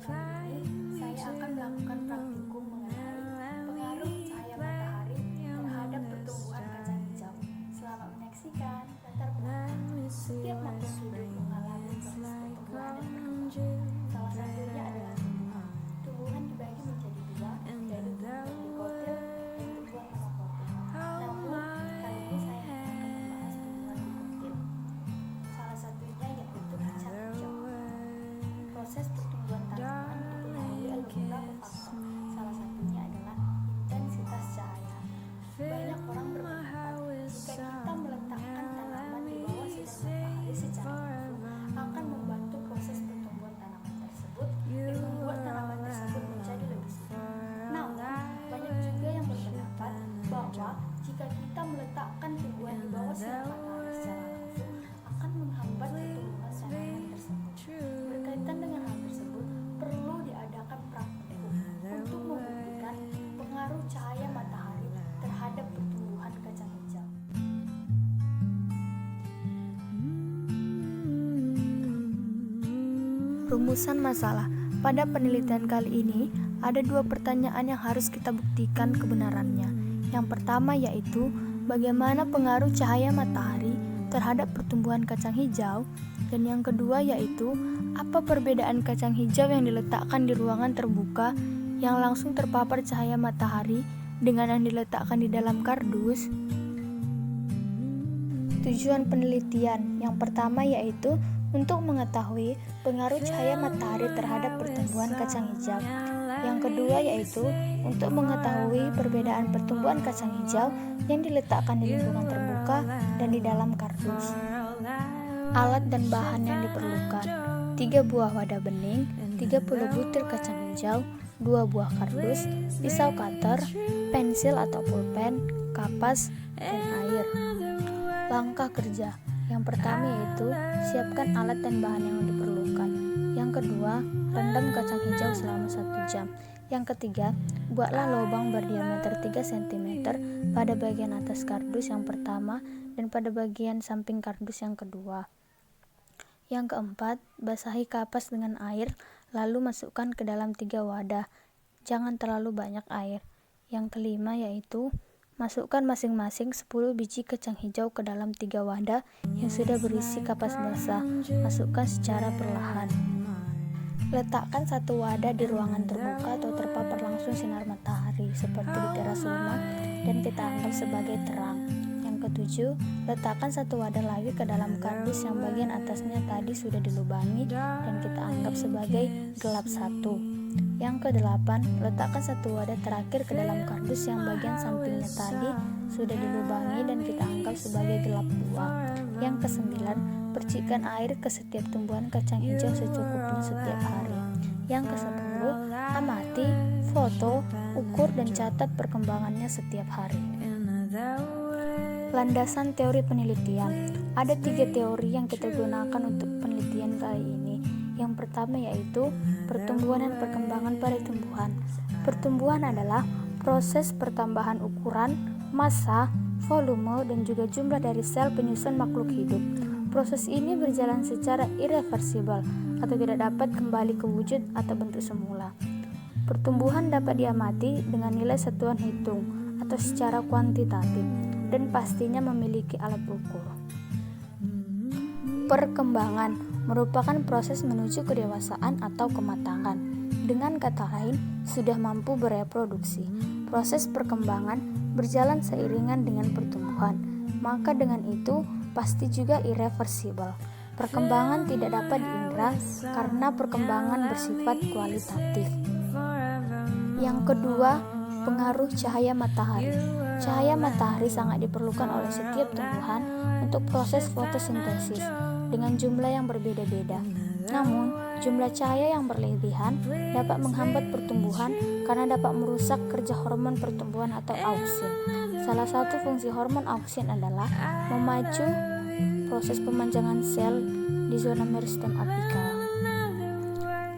pertemuan ini, saya akan melakukan praktikum mengenai pengaruh cahaya matahari terhadap pertumbuhan kacang hijau. Selamat menyaksikan. Latar belakang. Setiap makhluk hidup mengalami proses pertumbuhan dan perkembangan. Salah satunya adalah tumbuhan. Tumbuhan dibagi menjadi dua, yaitu tumbuhan dikotil dan tumbuhan monokotil. Namun, kali ini saya hanya akan membahas tumbuhan dikotil. Salah satunya yaitu kacang hijau. Proses pertumbuhan tanaman dipengaruhi oleh beberapa faktor. Salah satunya adalah intensitas cahaya. Banyak orang berpendapat jika kita meletakkan tanaman di bawah sinar matahari secara langsung akan membantu proses pertumbuhan tanaman tersebut dan membuat tanaman tersebut menjadi lebih subur. Namun, banyak juga yang berpendapat bahwa jika kita meletakkan tumbuhan di bawah sinar matahari secara langsung akan menghambat pertumbuhan tanaman tersebut. Berkaitan dengan hal tersebut, perlu diadakan praktikum untuk membuktikan pengaruh cahaya matahari terhadap pertumbuhan kacang hijau. Rumusan masalah. Pada penelitian kali ini, ada dua pertanyaan yang harus kita buktikan kebenarannya. Yang pertama yaitu, bagaimana pengaruh cahaya matahari terhadap pertumbuhan kacang hijau? Dan yang kedua yaitu, apa perbedaan kacang hijau yang diletakkan di ruangan terbuka yang langsung terpapar cahaya matahari dengan yang diletakkan di dalam kardus? Tujuan penelitian yang pertama yaitu untuk mengetahui pengaruh cahaya matahari terhadap pertumbuhan kacang hijau. Yang kedua yaitu untuk mengetahui perbedaan pertumbuhan kacang hijau yang diletakkan di lingkungan terbuka dan di dalam kardus. Alat dan bahan yang diperlukan: 3 buah wadah bening, 30 butir kacang hijau, 2 buah kardus, pisau cutter, pensil atau pulpen, kapas, dan air. Langkah kerja. Yang pertama yaitu siapkan alat dan bahan yang diperlukan. Yang kedua, rendam kacang hijau selama 1 jam. Yang ketiga, buatlah lubang berdiameter 3 cm pada bagian atas kardus yang pertama dan pada bagian samping kardus yang kedua. Yang keempat, basahi kapas dengan air, lalu masukkan ke dalam 3 wadah. Jangan terlalu banyak air. Yang kelima yaitu masukkan masing-masing 10 biji kacang hijau ke dalam 3 wadah yang sudah berisi kapas basah. Masukkan secara perlahan. Letakkan 1 wadah di ruangan terbuka atau terpapar langsung sinar matahari seperti di teras rumah dan kita anggap sebagai terang. Yang ketujuh, letakkan 1 wadah lagi ke dalam kardus yang bagian atasnya tadi sudah dilubangi dan kita anggap sebagai gelap 1. Yang kedelapan, letakkan 1 wadah terakhir ke dalam kardus yang bagian sampingnya tadi sudah dilubangi dan kita anggap sebagai gelap 2. Yang kesembilan, percikan air ke setiap tumbuhan kacang hijau secukupnya setiap hari. Yang ke-10, amati, foto, ukur dan catat perkembangannya setiap hari. Landasan teori penelitian. Ada 3 teori yang kita gunakan untuk penelitian kali ini. Yang pertama yaitu pertumbuhan dan perkembangan pada tumbuhan. Pertumbuhan adalah proses pertambahan ukuran, massa, volume, dan juga jumlah dari sel penyusun makhluk hidup. Proses ini berjalan secara irreversibel atau tidak dapat kembali ke wujud atau bentuk semula. Pertumbuhan dapat diamati dengan nilai satuan hitung atau secara kuantitatif dan pastinya memiliki alat ukur. Perkembangan merupakan proses menuju kedewasaan atau kematangan. Dengan kata lain, sudah mampu bereproduksi. Proses perkembangan berjalan seiringan dengan pertumbuhan, maka dengan itu pasti juga irreversibel. Perkembangan tidak dapat diindra karena perkembangan bersifat kualitatif. Yang kedua, pengaruh cahaya matahari. Cahaya matahari sangat diperlukan oleh setiap tumbuhan untuk proses fotosintesis dengan jumlah yang berbeda-beda. Namun, jumlah cahaya yang berlebihan dapat menghambat pertumbuhan karena dapat merusak kerja hormon pertumbuhan atau auksin. Salah satu fungsi hormon auksin adalah memacu proses pemanjangan sel di zona meristem apikal.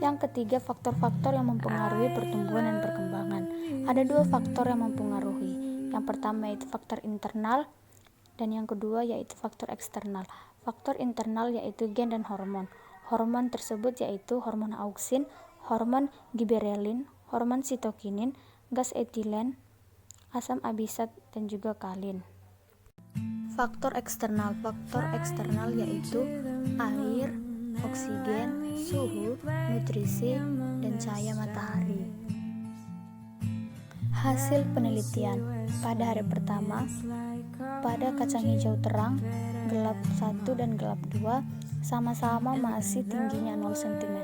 Yang ketiga, faktor-faktor yang mempengaruhi pertumbuhan dan perkembangan. Ada 2 faktor yang mempengaruhi. Yang pertama yaitu faktor internal dan yang kedua yaitu faktor eksternal. Faktor internal yaitu gen dan hormon. Hormon tersebut yaitu hormon auksin, hormon giberelin, hormon sitokinin, gas etilen, asam abisat, dan juga kalin. Faktor eksternal yaitu air, oksigen, suhu, nutrisi, dan cahaya matahari. Hasil penelitian pada hari pertama, pada kacang hijau terang, gelap 1 dan gelap 2 sama-sama masih tingginya 0 cm.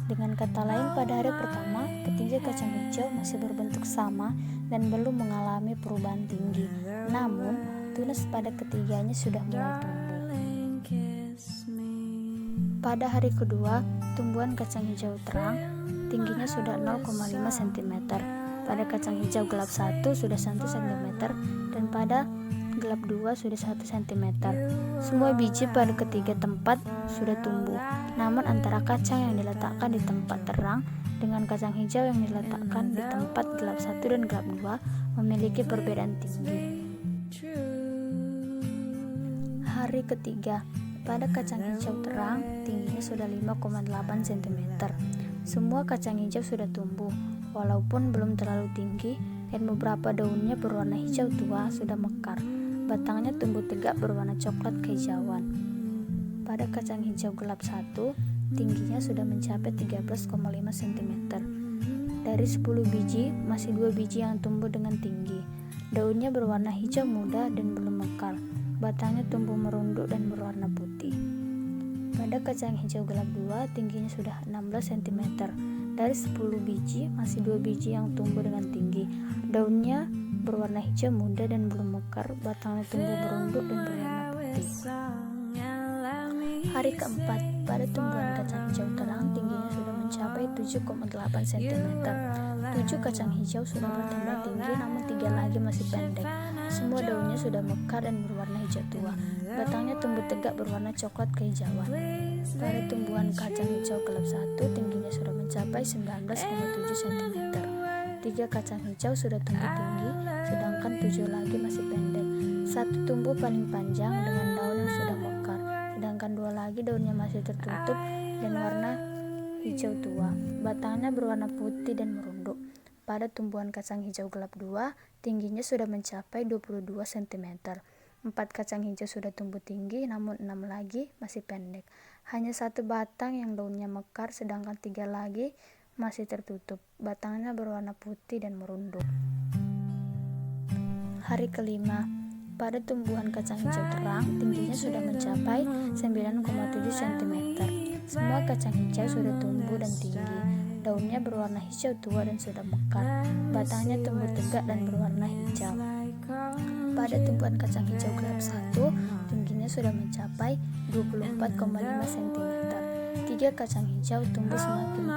Dengan kata lain, pada hari pertama, ketinggian kacang hijau masih berbentuk sama dan belum mengalami perubahan tinggi. Namun, tunas pada ketiganya sudah mulai tumbuh. Pada hari kedua, tumbuhan kacang hijau terang tingginya sudah 0,5 cm. Pada kacang hijau gelap 1 sudah 1 cm dan pada gelap 2 sudah 1 cm. Semua biji pada ketiga tempat sudah tumbuh. Namun antara kacang yang diletakkan di tempat terang dengan kacang hijau yang diletakkan di tempat gelap 1 dan gelap 2 memiliki perbedaan tinggi. Hari ketiga, pada kacang hijau terang tingginya sudah 5,8 cm. Semua kacang hijau sudah tumbuh, walaupun belum terlalu tinggi, dan beberapa daunnya berwarna hijau tua sudah mekar. Batangnya tumbuh tegak berwarna coklat kehijauan. Pada kacang hijau gelap 1, tingginya sudah mencapai 13,5 cm. Dari 10 biji, masih 2 biji yang tumbuh dengan tinggi. Daunnya berwarna hijau muda dan belum mekar. Batangnya tumbuh merunduk dan berwarna putih. Pada kacang hijau gelap 2, tingginya sudah 16 cm. Dari 10 biji, masih 2 biji yang tumbuh dengan tinggi. Daunnya berwarna hijau muda dan belum mekar. Batangnya tumbuh merunduk dan berwarna putih. Hari keempat, pada tumbuhan kacang hijau terang tingginya sudah mencapai 7,8 cm. 7 kacang hijau sudah bertambah tinggi, namun 3 lagi masih pendek. Semua daunnya sudah mekar dan berwarna hijau tua. Batangnya tumbuh tegak berwarna coklat kehijauan. Pada tumbuhan kacang hijau gelap 1, tingginya sudah mencapai 19,7 cm. 3 kacang hijau sudah tumbuh tinggi, sedangkan 7 lagi masih pendek. 1 tumbuh paling panjang dengan daun yang sudah mekar, sedangkan 2 lagi daunnya masih tertutup dan warna hijau tua. Batangnya berwarna putih dan merunduk. Pada tumbuhan kacang hijau gelap 2, tingginya sudah mencapai 22 cm. 4 kacang hijau sudah tumbuh tinggi, namun 6 lagi masih pendek. Hanya 1 batang yang daunnya mekar, sedangkan 3 lagi masih tertutup. Batangnya berwarna putih dan merunduk. Hari kelima, pada tumbuhan kacang hijau terang, tingginya sudah mencapai 9,7 cm. Semua kacang hijau sudah tumbuh dan tinggi. Daunnya berwarna hijau tua dan sudah mekar. Batangnya tumbuh tegak dan berwarna hijau. Pada tumbuhan kacang hijau gelap 1, tingginya sudah mencapai 24,5 cm. 3 kacang hijau tumbuh semakin tinggi.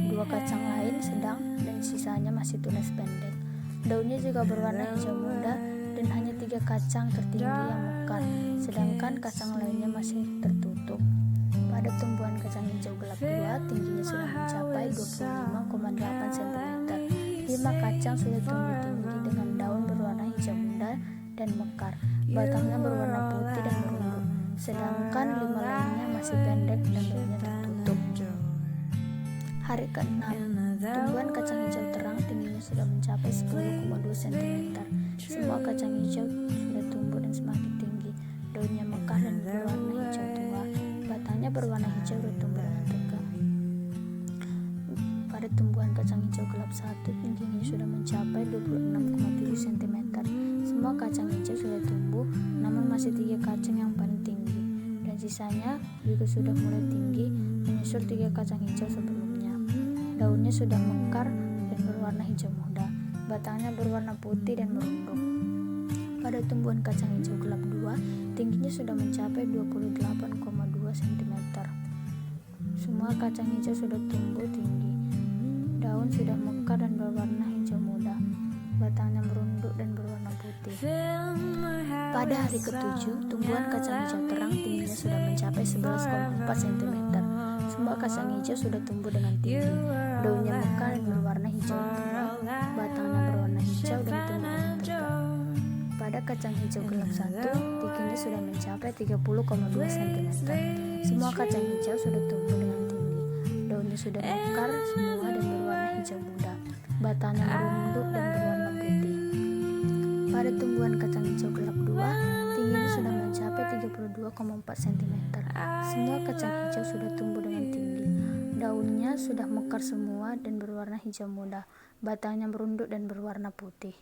2 kacang lain sedang dan sisanya masih tunas pendek. Daunnya juga berwarna hijau muda dan hanya 3 kacang tertinggi yang mekar, sedangkan kacang lainnya masih tertutup. Pada tumbuhan kacang hijau gelap 2, tingginya sudah mencapai 25,8 cm. 5 kacang sudah tumbuh tinggi dengan daun berwarna hijau muda dan mekar. Batangnya berwarna putih dan merunduk, sedangkan 5 lainnya masih pendek dan daunnya tertutup. Hari ke-6, tumbuhan kacang hijau terang tingginya sudah mencapai 10,2 cm. Semua kacang hijau sudah tumbuh dan semakin tinggi. Daunnya mekar dan berwarna hijau tua. Batangnya berwarna hijau dan tumbuh dengan tegak. Pada tumbuhan kacang hijau gelap 1, tingginya sudah mencapai 26,7 cm. Semua kacang hijau sudah tumbuh, namun masih 3 kacang yang paling tinggi, dan sisanya juga sudah mulai tinggi, menyusul 3 kacang hijau sebelumnya. Daunnya sudah mekar dan berwarna hijau muda. Batangnya berwarna putih dan merunduk. Pada tumbuhan kacang hijau gelap 2, tingginya sudah mencapai 28,2 cm. Semua kacang hijau sudah tumbuh tinggi. Daun sudah mekar dan berwarna hijau muda. Batangnya merunduk dan berwarna putih. Pada hari ke-7, tumbuhan kacang hijau terang tingginya sudah mencapai 11,4 cm. Semua kacang hijau sudah tumbuh dengan tinggi. Daunnya mekar dan berwarna hijau tua. Batangnya berwarna hijau dan tumbuh dengan tegak. Pada kacang hijau gelap 1, tingginya sudah mencapai 30,2 cm. Semua kacang hijau sudah tumbuh dengan tinggi. Daunnya sudah mekar semua dan berwarna hijau muda, batangnya merunduk dan berwarna putih. Pada tumbuhan kacang hijau gelap 2, tingginya sudah mencapai 32,4 cm. Semua kacang hijau sudah tumbuh dengan tinggi. Daunnya sudah mekar semua dan berwarna hijau muda, batangnya merunduk dan berwarna putih.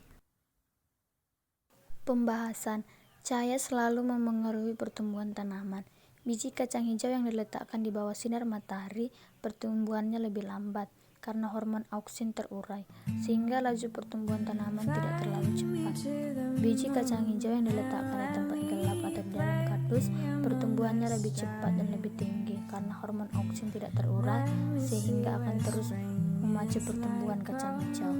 Pembahasan. Cahaya selalu memengaruhi pertumbuhan tanaman. Biji kacang hijau yang diletakkan di bawah sinar matahari, pertumbuhannya lebih lambat karena hormon auksin terurai, sehingga laju pertumbuhan tanaman tidak terlalu cepat. Biji kacang hijau yang diletakkan di tempat gelap atau di dalam kardus, pertumbuhannya lebih cepat dan lebih tinggi karena hormon auksin tidak terurai, sehingga akan terus memacu pertumbuhan kacang hijau.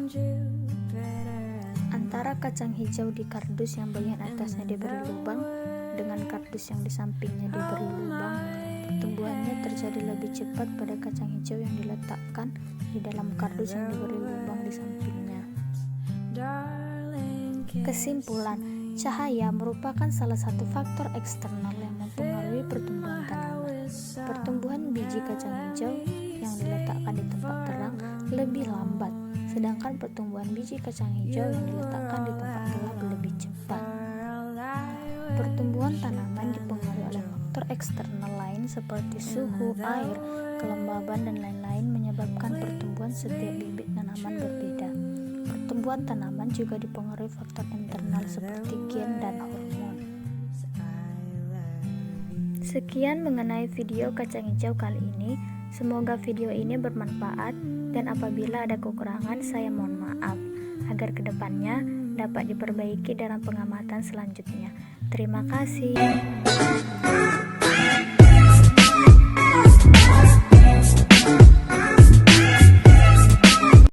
Antara kacang hijau di kardus yang bagian atasnya diberi lubang dengan kardus yang di sampingnya diberi lubang, pertumbuhannya terjadi lebih cepat pada kacang hijau yang diletakkan di dalam kardus yang diberi lubang di sampingnya. Kesimpulan, cahaya merupakan salah satu faktor eksternal yang mempengaruhi pertumbuhan tanaman. Pertumbuhan biji kacang hijau yang diletakkan di tempat terang lebih lambat, sedangkan pertumbuhan biji kacang hijau yang diletakkan di tempat gelap lebih cepat. Pertumbuhan tanaman dipengaruhi oleh faktor eksternal lain seperti suhu, air, kelembaban, dan lain-lain menyebabkan pertumbuhan setiap bibit tanaman berbeda. Pertumbuhan tanaman juga dipengaruhi faktor internal seperti gen dan hormon. Sekian mengenai video kacang hijau kali ini. Semoga video ini bermanfaat, dan apabila ada kekurangan saya mohon maaf, agar kedepannya dapat diperbaiki dalam pengamatan selanjutnya. Terima kasih.